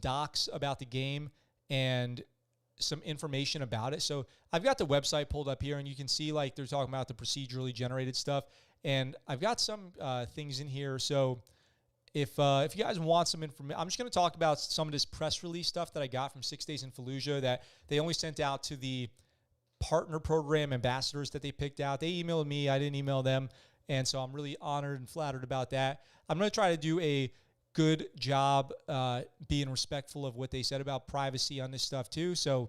docs about the game and some information about it. So I've got the website pulled up here, and you can see like they're talking about the procedurally generated stuff. And I've got some things in here. So if you guys want some information, I'm just going to talk about some of this press release stuff that I got from 6 Days in Fallujah that they only sent out to the partner program ambassadors that they picked out. They emailed me. I didn't email them. And so I'm really honored and flattered about that. I'm going to try to do a good job being respectful of what they said about privacy on this stuff too. So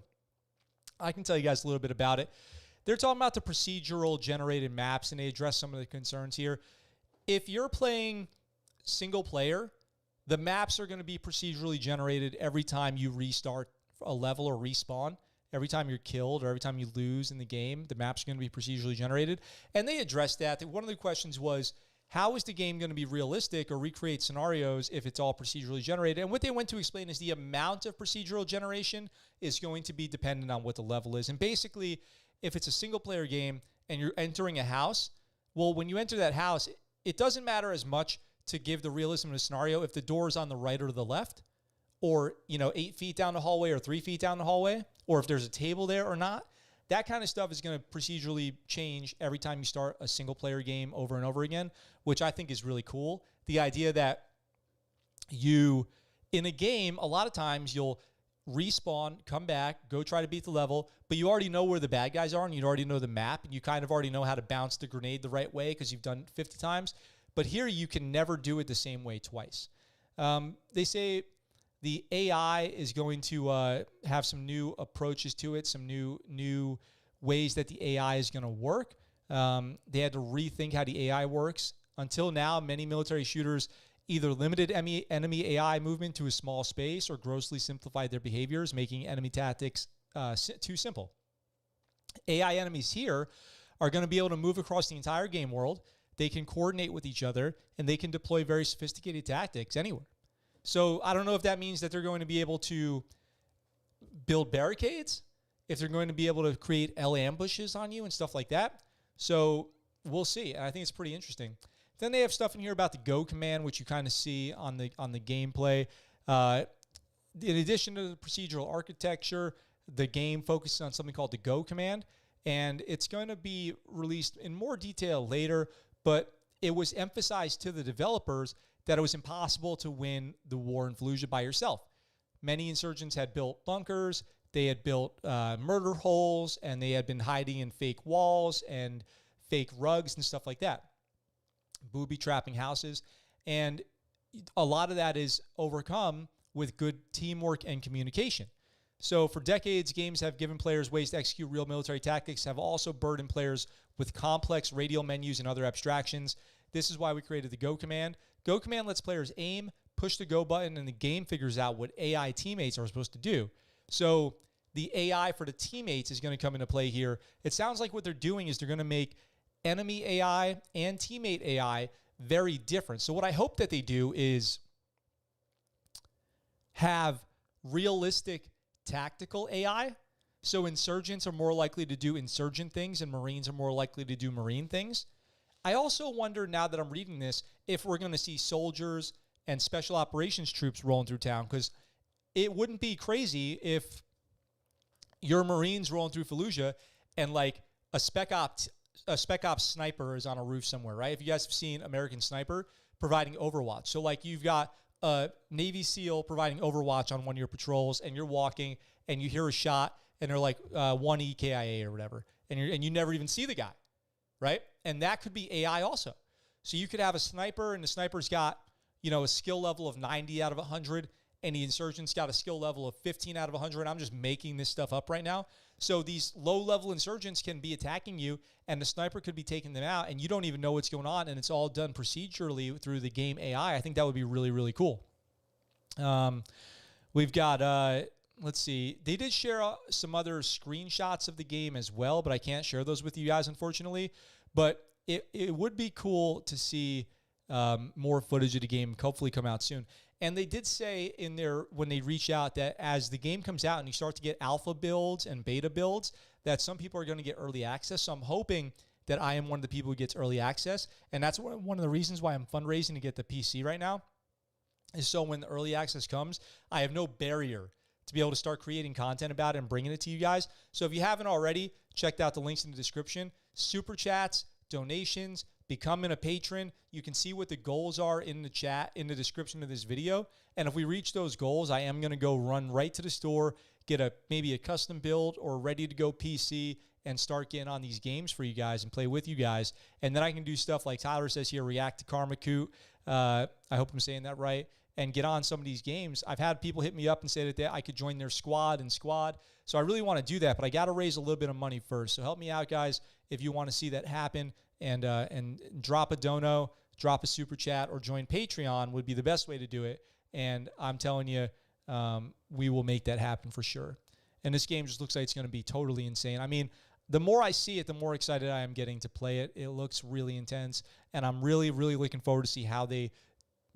I can tell you guys a little bit about it. They're talking about the procedural generated maps, and they address some of the concerns here. If you're playing single player, the maps are going to be procedurally generated every time you restart a level or respawn. Every time you're killed or every time you lose in the game, the map's going to be procedurally generated. And they addressed that. One of the questions was, how is the game going to be realistic or recreate scenarios if it's all procedurally generated? And what they went to explain is the amount of procedural generation is going to be dependent on what the level is. And basically, if it's a single-player game and you're entering a house, well, when you enter that house, it doesn't matter as much to give the realism of the scenario if the door is on the right or the left, or 8 feet down the hallway or 3 feet down the hallway, or if there's a table there or not. That kind of stuff is going to procedurally change every time you start a single-player game over and over again, which I think is really cool. The idea that in a game, a lot of times you'll respawn, come back, go try to beat the level, but you already know where the bad guys are and you already know the map, and you kind of already know how to bounce the grenade the right way because you've done it 50 times. But here you can never do it the same way twice. They say the AI is going to have some new approaches to it, some new ways that the AI is going to work. They had to rethink how the AI works. Until now, many military shooters either limited enemy AI movement to a small space or grossly simplified their behaviors, making enemy tactics too simple. AI enemies here are going to be able to move across the entire game world. They can coordinate with each other, and they can deploy very sophisticated tactics anywhere. So I don't know if that means that they're going to be able to build barricades, if they're going to be able to create L ambushes on you and stuff like that. So we'll see. And I think it's pretty interesting. Then they have stuff in here about the Go command, which you kind of see on the gameplay. In addition to the procedural architecture, the game focuses on something called the Go command, and it's going to be released in more detail later, but it was emphasized to the developers that it was impossible to win the war in Fallujah by yourself. Many insurgents had built bunkers. they had built murder holes, and they had been hiding in fake walls and fake rugs and stuff like that, booby trapping houses. And a lot of that is overcome with good teamwork and communication. So for decades, games have given players ways to execute real military tactics, have also burdened players with complex radial menus and other abstractions. This is why we created the Go command. Go command lets players aim, push the Go button, and the game figures out what AI teammates are supposed to do. So the AI for the teammates is going to come into play here. It sounds like what they're doing is they're going to make enemy AI and teammate AI very different. So what I hope that they do is have realistic tactical AI. So insurgents are more likely to do insurgent things and Marines are more likely to do Marine things. I also wonder, now that I'm reading this, if we're going to see soldiers and special operations troops rolling through town, because it wouldn't be crazy if your Marines rolling through Fallujah and like a spec ops sniper is on a roof somewhere, right? If you guys have seen American Sniper providing Overwatch. So like you've got a Navy SEAL providing Overwatch on one of your patrols, and you're walking and you hear a shot and they're like 1 EKIA or whatever. And you never even see the guy, right? And that could be AI also. So you could have a sniper, and the sniper's got, a skill level of 90 out of 100, and the insurgent's got a skill level of 15 out of 100. I'm just making this stuff up right now. So these low-level insurgents can be attacking you, and the sniper could be taking them out, and you don't even know what's going on, and it's all done procedurally through the game AI. I think that would be really, really cool. We've got, let's see. They did share some other screenshots of the game as well, but I can't share those with you guys, unfortunately. But it would be cool to see more footage of the game hopefully come out soon. And they did say in there when they reach out that as the game comes out and you start to get alpha builds and beta builds, that some people are going to get early access. So I'm hoping that I am one of the people who gets early access. And that's one of the reasons why I'm fundraising to get the PC right now, is so when the early access comes, I have no barrier to be able to start creating content about it and bringing it to you guys. So if you haven't already, checked out the links in the description. Super chats, donations, becoming a patron. You can see what the goals are in the chat, in the description of this video. And if we reach those goals, I am going to go run right to the store, get maybe a custom build or ready to go PC, and start getting on these games for you guys and play with you guys. And then I can do stuff like Tyler says here, react to Karma Coot. I hope I'm saying that right. And get on some of these games. I've had people hit me up and say that I could join their squad. So I really want to do that, but I got to raise a little bit of money first. So help me out, guys, if you want to see that happen. And drop a dono, drop a super chat, or join Patreon would be the best way to do it. And I'm telling you, we will make that happen for sure. And this game just looks like it's going to be totally insane. I mean, the more I see it, the more excited I am getting to play it. It looks really intense, and I'm really, really looking forward to see how they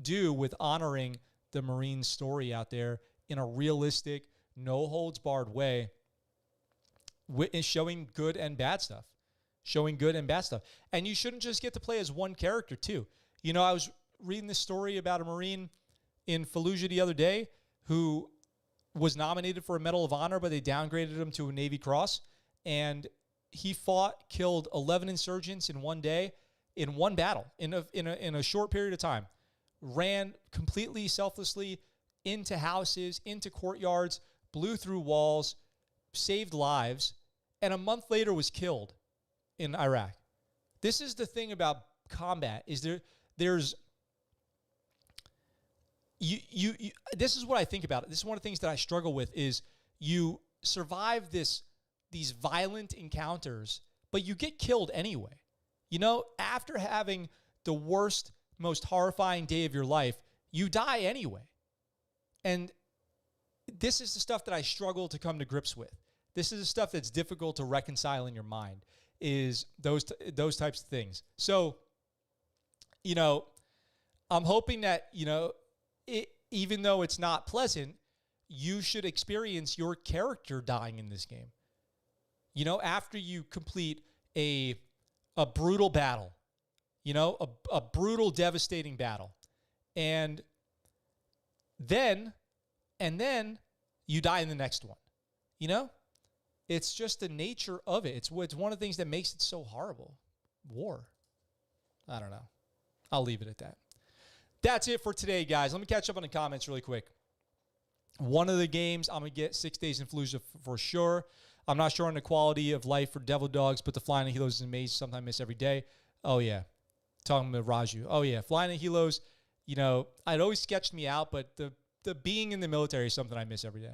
do with honoring the Marine story out there in a realistic, no-holds-barred way, showing good and bad stuff. And you shouldn't just get to play as one character, too. I was reading this story about a Marine in Fallujah the other day who was nominated for a Medal of Honor, but they downgraded him to a Navy Cross. And he killed 11 insurgents in one day, in one battle, in a short period of time. Ran completely selflessly into houses, into courtyards, blew through walls, saved lives, and a month later was killed in Iraq. This is the thing about combat, is this is what I think about it. This is one of the things that I struggle with, is you survive these violent encounters, but you get killed anyway. After having the worst, most horrifying day of your life, you die anyway. And this is the stuff that I struggle to come to grips with. This is the stuff that's difficult to reconcile in your mind, is those types of things. So, I'm hoping that, even though it's not pleasant, you should experience your character dying in this game. After you complete a brutal battle, a brutal, devastating battle. And then you die in the next one. It's just the nature of it. It's one of the things that makes it so horrible. War. I don't know. I'll leave it at that. That's it for today, guys. Let me catch up on the comments really quick. One of the games, I'm going to get 6 Days in Fallujah for sure. I'm not sure on the quality of life for Devil Dogs, but the flying in helos is amazing. Something I miss every day. Oh, yeah. Talking to Raju. Oh, yeah. Flying in helos, you know, it always sketched me out, but the being in the military is something I miss every day.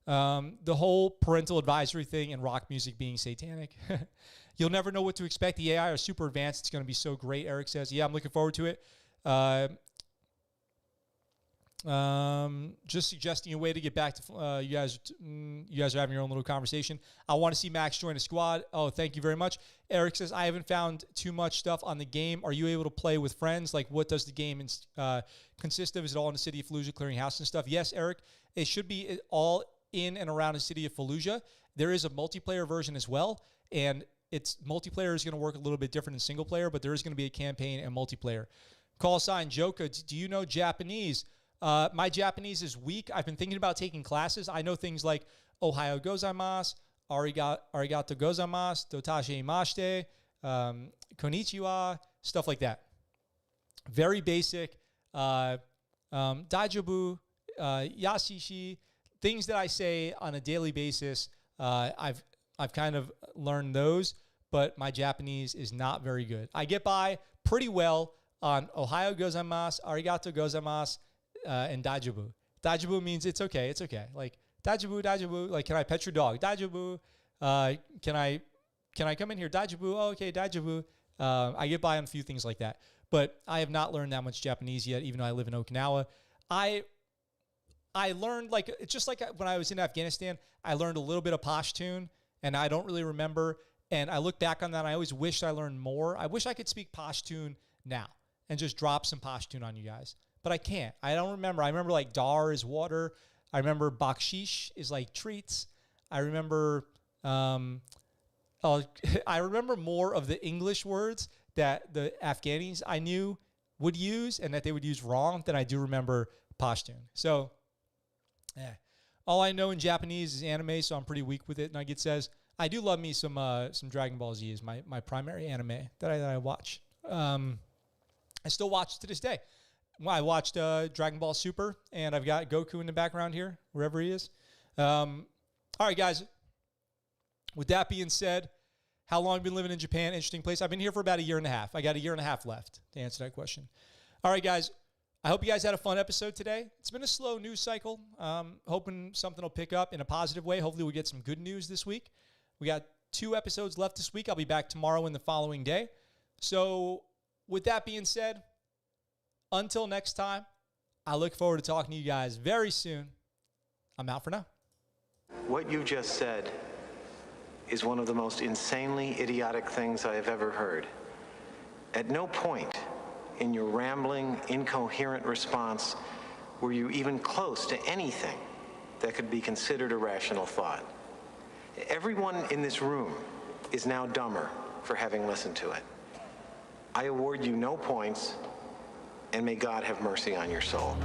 The whole parental advisory thing and rock music being satanic. You'll never know what to expect. The AI are super advanced. It's going to be so great, Eric says. Yeah, I'm looking forward to it. Just suggesting a way to get back to you guys. You guys are having your own little conversation. I want to see Max join a squad. Oh, thank you very much. Eric says, I haven't found too much stuff on the game. Are you able to play with friends? Like, what does the game consist of? Is it all in the city of Fallujah, clearing house and stuff? Yes, Eric. It should be all in and around the city of Fallujah. There is a multiplayer version as well, and its multiplayer is going to work a little bit different than single player, but there is going to be a campaign and multiplayer. Call sign Joka, do you know Japanese? My Japanese is weak. I've been thinking about taking classes. I know things like Ohayo gozaimasu, arigato gozaimasu, dotashi imashite, konnichiwa, stuff like that. Very basic. Daijoubu, yashishi, things that I say on a daily basis. I've kind of learned those, but my Japanese is not very good. I get by pretty well on Ohayo gozaimasu, arigato gozaimasu, and daijoubu. Daijoubu means it's okay, it's okay. Like, daijoubu, like, can I pet your dog? Daijoubu. Can I come in here? Daijoubu. Oh, okay, daijoubu. I get by on a few things like that. But I have not learned that much Japanese yet, even though I live in Okinawa. I learned, like, it's just like when I was in Afghanistan, I learned a little bit of Pashtun, and I don't really remember. And I look back on that, and I always wished I learned more. I wish I could speak Pashtun now and just drop some Pashtun on you guys. But I can't. I don't remember. I remember, like, dar is water. I remember bakshish is, like, treats. I remember I remember more of the English words that the Afghanis I knew would use and that they would use wrong than I do remember Pashtun. So, yeah. All I know in Japanese is anime, so I'm pretty weak with it. Nugget says, I do love me some Dragon Ball Z is my primary anime that I watch. I still watch to this day. I watched Dragon Ball Super, and I've got Goku in the background here, wherever he is. All right, guys. With that being said, how long have you been living in Japan? Interesting place. I've been here for about a year and a half. I got a year and a half left to answer that question. All right, guys. I hope you guys had a fun episode today. It's been a slow news cycle. Hoping something will pick up in a positive way. Hopefully we'll get some good news this week. We got 2 episodes left this week. I'll be back tomorrow and the following day. So with that being said, until next time, I look forward to talking to you guys very soon. I'm out for now. What you just said is one of the most insanely idiotic things I have ever heard. At no point in your rambling, incoherent response were you even close to anything that could be considered a rational thought. Everyone in this room is now dumber for having listened to it. I award you no points, and may God have mercy on your soul.